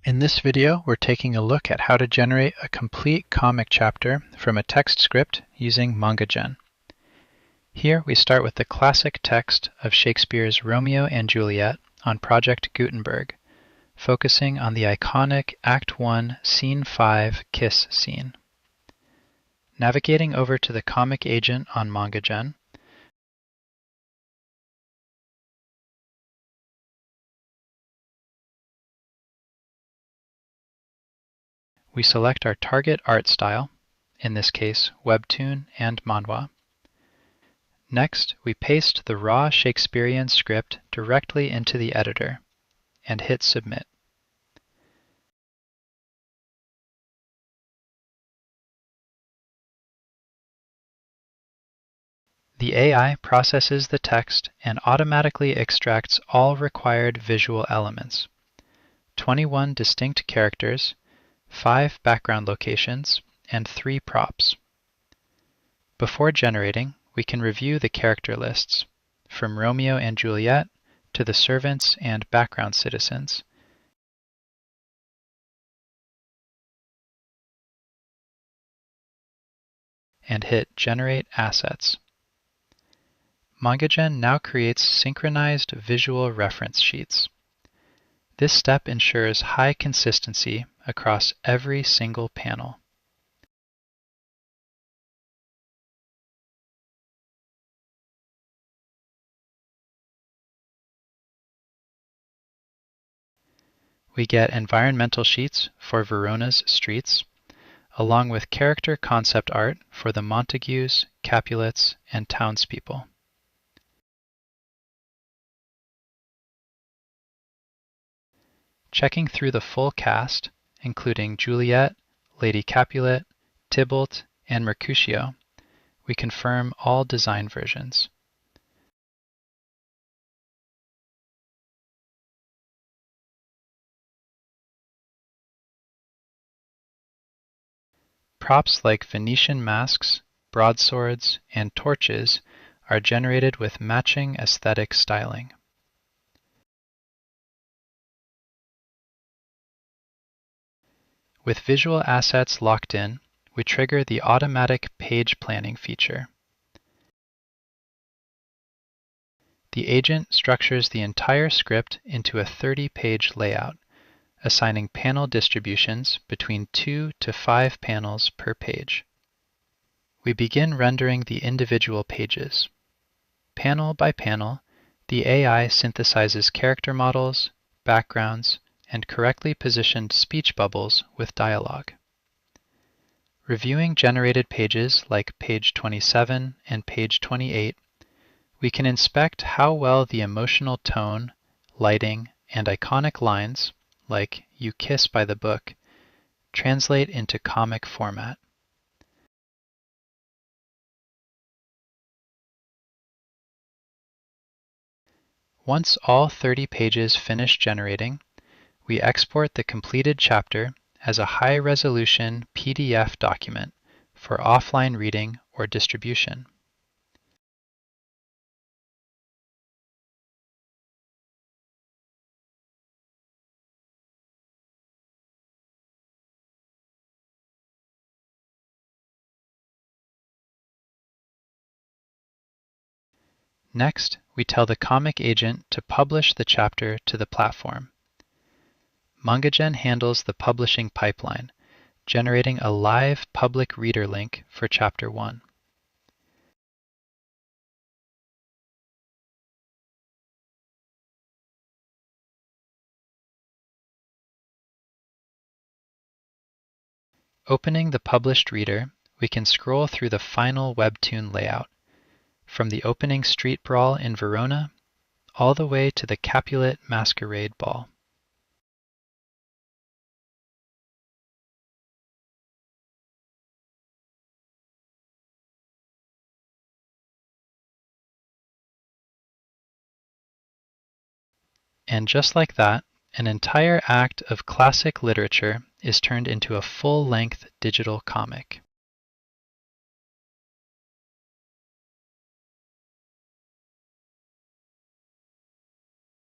In this video, we're taking a look at how to generate a complete comic chapter from a text script using MangaGen. Here we start with the classic text of Shakespeare's Romeo and Juliet on Project Gutenberg, focusing on the iconic Act 1, Scene 5 kiss scene. Navigating over to the comic agent on MangaGen, we select our target art style, in this case Webtoon and manhwa. Next, we paste the raw Shakespearean script directly into the editor and hit Submit. The AI processes the text and automatically extracts all required visual elements: 21 distinct characters, 5 background locations, and 3 props. Before generating, we can review the character lists, from Romeo and Juliet to the servants and background citizens, and hit Generate Assets. MangaGen now creates synchronized visual reference sheets. This step ensures high consistency across every single panel. We get environmental sheets for Verona's streets, along with character concept art for the Montagues, Capulets, and townspeople. Checking through the full cast, including Juliet, Lady Capulet, Tybalt, and Mercutio, we confirm all design versions. Props like Venetian masks, broadswords, and torches are generated with matching aesthetic styling. With visual assets locked in, we trigger the automatic page planning feature. The agent structures the entire script into a 30-page layout, assigning panel distributions between 2 to 5 panels per page. We begin rendering the individual pages. Panel by panel, the AI synthesizes character models, backgrounds, and correctly positioned speech bubbles with dialogue. Reviewing generated pages like page 27 and page 28, we can inspect how well the emotional tone, lighting, and iconic lines, like "You kiss by the book," translate into comic format. Once all 30 pages finish generating, we export the completed chapter as a high-resolution PDF document for offline reading or distribution. Next, we tell the comic agent to publish the chapter to the platform. MangaGen handles the publishing pipeline, generating a live public reader link for Chapter 1. Opening the published reader, we can scroll through the final Webtoon layout, from the opening street brawl in Verona all the way to the Capulet masquerade ball. And just like that, an entire act of classic literature is turned into a full-length digital comic.